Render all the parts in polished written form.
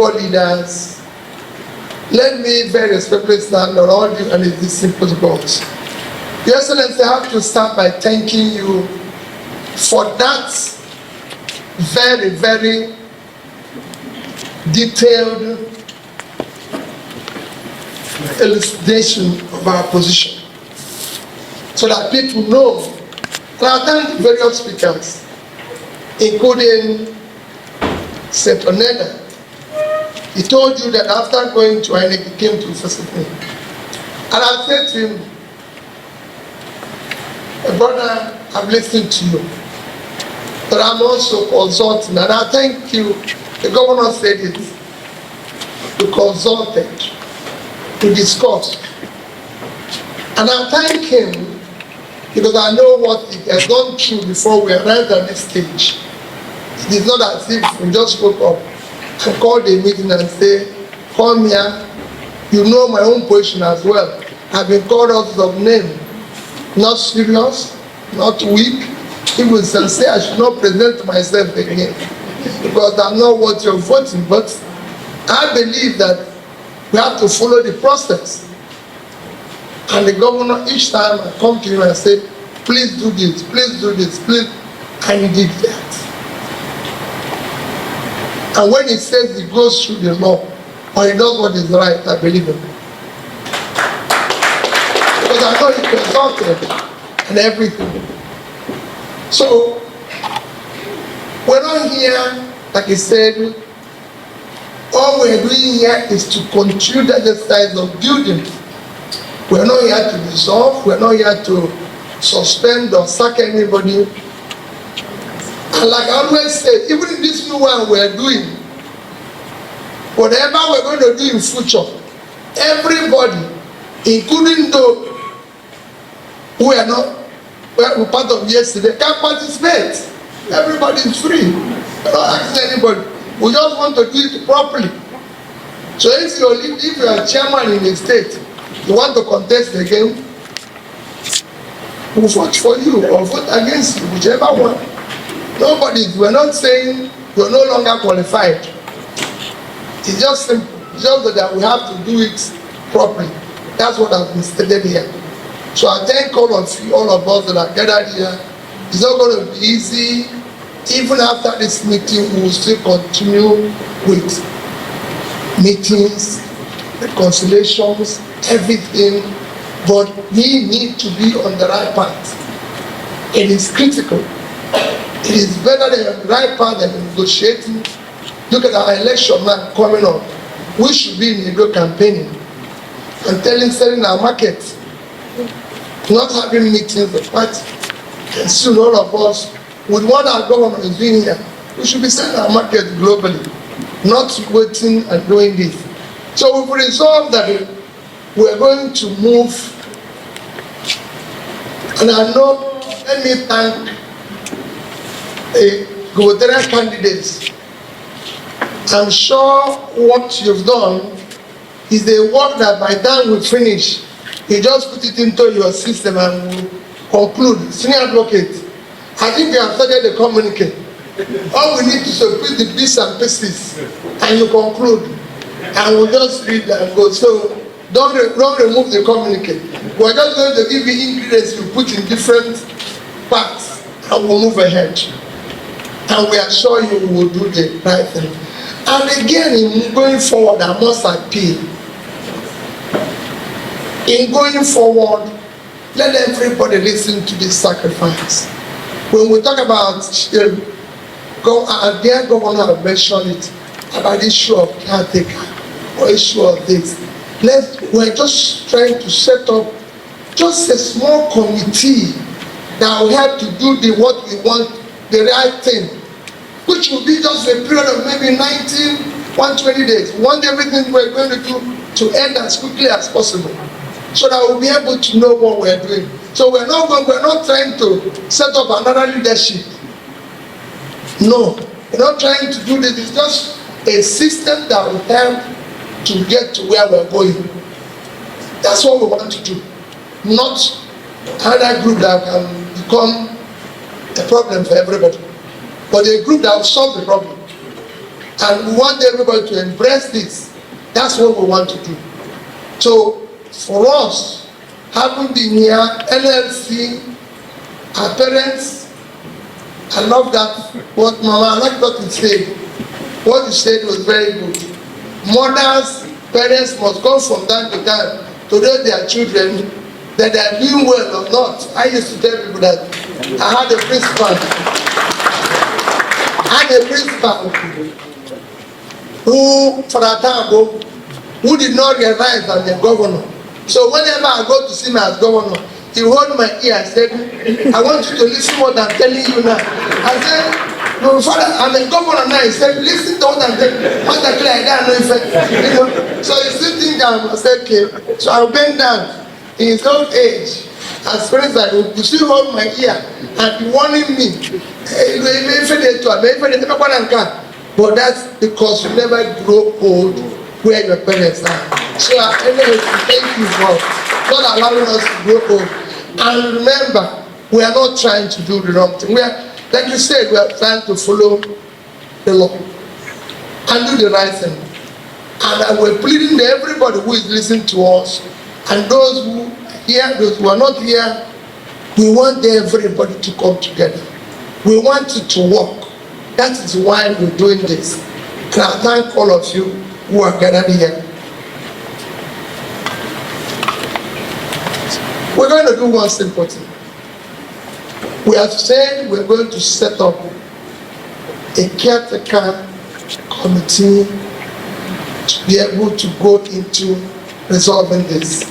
Labour leaders, let me very respectfully stand on all this and these simple goals. Your Excellency, I have to start by thanking you for that very, very detailed elucidation of our position, so that people know. And I thank the various speakers, including Setoneda. He told you that after going to INEC, he came to visit me. And I said to him, brother, I've listened to you, but I'm also consulting. And I thank you, the governor said it, we consulted, to discuss. And I thank him because I know what he has gone through before we arrived at this stage. It is not as if we just woke up and called a meeting and say, come here, you know my own position as well. I've been called out of name, not serious, not weak. People say I should not present myself again because I'm not what you're voting. But I believe that we have to follow the process. And the governor, each time I come to him and say, please do this, please, and he did that. And when he says he goes through the law, or he does what is right, I believe him. Because I know he consulted and everything. So, we're not here, like he said, all we're doing here is to continue the exercise of building. We're not here to dissolve, we're not here to suspend or sack anybody. And like I always say, even in this new one we're doing, whatever we're going to do in future, everybody, including those who are not were part of yesterday, can participate. Everybody is free. We're not asking anybody. We just want to do it properly. So if you are chairman in a state, you want to contest again, we'll vote for you or vote against you, whichever one. We're not saying you're no longer qualified. It's just simple. It's just that we have to do it properly. That's what has been stated here. So I thank all of you, all of us that are gathered here. It's not going to be easy. Even after this meeting, we will still continue with meetings, reconciliations, everything. But we need to be on the right path. It is critical. It is better than the right path than negotiating. Look at our election now coming up. We should be in the campaigning and selling our market, not having meetings of party. And soon all of us, with what our government is doing here, we should be selling our market globally, not waiting and doing this. So we've resolved that we're going to move. And I know, let me thank the gubernatorial candidates. I'm sure what you've done is a work that by the time we finish, you just put it into your system and we'll conclude. Senior advocate, I think you have started the communique. All we need to put the bits and pieces and you conclude. And we'll just read and go. So don't remove the communique. We're just going to give you ingredients you put in different parts and we'll move ahead. And we assure you we will do the right thing. And again, in going forward, I must appeal. In going forward, let everybody listen to this sacrifice. When we talk about dear governor mentioned it about the issue of caretaker or issue of this. We're just trying to set up just a small committee that will help to do what we want, the right thing, which will be just a period of maybe 120 days. We want everything we're going to do to end as quickly as possible, so that we'll be able to know what we're doing. So we're not trying to set up another leadership. No, we're not trying to do this. It's just a system that will help to get to where we're going. That's what we want to do. Not another group that can become a problem for everybody, but a group that will solve the problem. And we want everybody to embrace this. That's what we want to do. So for us, having been here, NLC, our parents, I love that what Mama, I like what you said. What you said was very good. Mothers, parents must come from time to time to know their children that they are doing well or not. I used to tell people that I had a principal who, for a time, who did not realize that the governor. So whenever I go to see him as governor, he hold my ear and said, I want you to listen to what I'm telling you now. I said, no, Father, I'm a governor now. He said, listen to what I'm telling you. What I don't know if you know. So he's sitting down. I said, okay. So I bend down in his old age. As friends, I will still hold my ear and be warning me. But that's because you never grow old where your parents are. So anyway, thank you for not allowing us to grow old. And remember, we are not trying to do the wrong thing. We are, like you said, we are trying to follow the law and do the right thing. And we're pleading to everybody who is listening to us, and those who are here, those who are not here, we want everybody to come together. We want it to work. That is why we're doing this. And I thank all of you who are gathered here. We're going to do one simple thing. We have said we're going to set up a caretaker committee to be able to go into resolving this.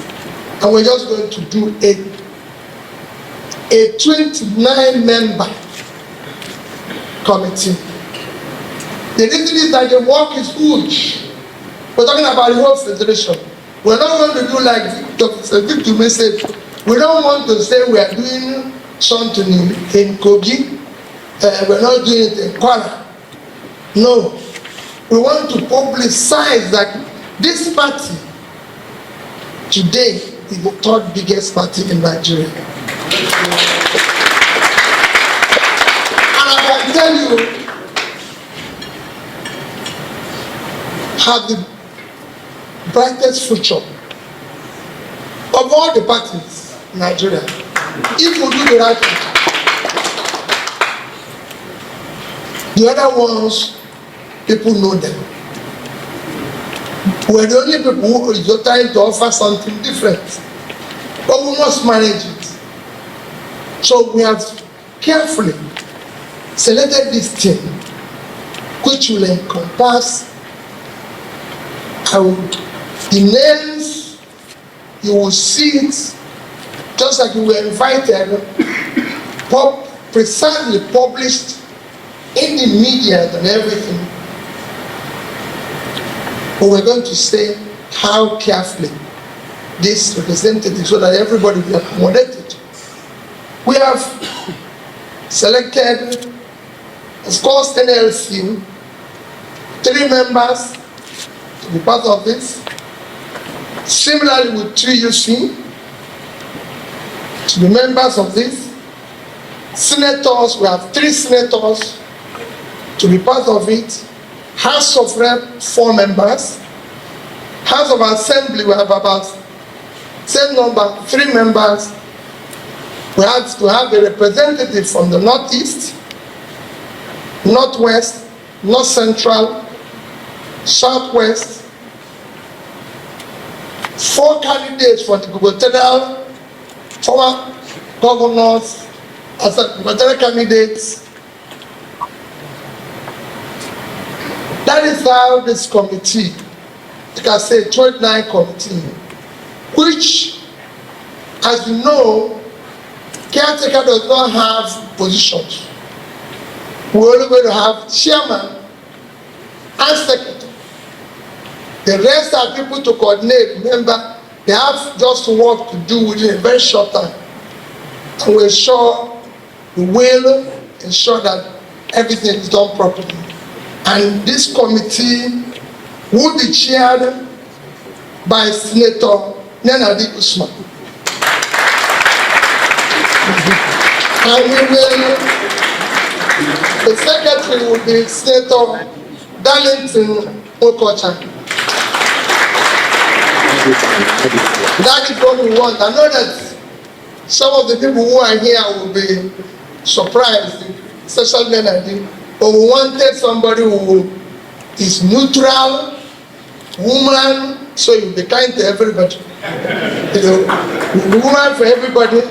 And we're just going to do a 29-member committee. The reason is that the work is huge. We're talking about the whole federation. We're not going to do like Victor may say, we don't want to say we are doing something in Kogi, we're not doing it in Kwara. No. We want to publicize that this party today is the third biggest party in Nigeria. And I can tell you, have the brightest future of all the parties in Nigeria if we do the right thing. The other ones, people know them. We're the only people who are trying to offer something different, but we must manage it. So we have carefully selected this team, which will encompass the names. You will see it, just like you were invited, precisely published in the media and everything. But we're going to say how carefully this representative, so that everybody will be accommodated. We have selected, of course, NLC, 3 members to be part of this. Similarly with TUC, to be members of this. Senators, we have 3 senators to be part of it. House of Rep, 4 members. House of Assembly, we have about same number, 3 members. We have to have a representative from the Northeast, Northwest, North Central, Southwest. 4 candidates for the gubernatorial, former governors, as gubernatorial candidates. That is how this committee, like I say, 29 committee, which, as you know, caretaker does not have positions. We're only going to have chairman and secretary. The rest are people to coordinate. Remember, they have just work to do within a very short time. And we're sure we will ensure that everything is done properly. And this committee will be chaired by Senator Nenadi Usman. And the secretary will be Senator Darlington Okocha. That is what we want. I know that some of the people who are here will be surprised, especially when I did. But we wanted somebody who is neutral, woman, so you'll be kind to everybody. You know, woman for everybody.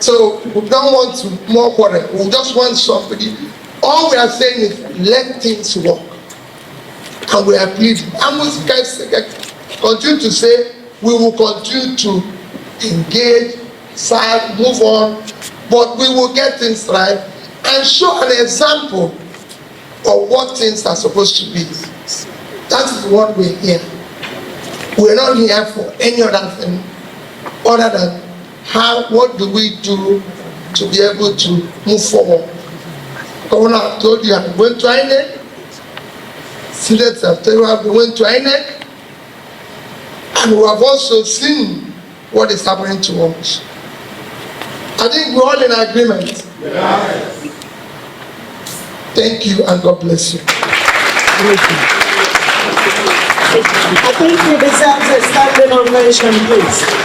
So we don't want to more quarrel. We just want somebody. All we are saying is let things work. And we are pleading. And we continue to say we will continue to engage, serve, move on, but we will get things right and show an example of what things are supposed to be. That is what we're here. We're not here for any other thing other than what do we do to be able to move forward. Governor, I told you I'm going to INEC. Students have told you I'm going to INEC. And we have also seen what is happening to us. I think we're all in agreement. Yes. Thank you and God bless you. I think he deserves a standing ovation, please.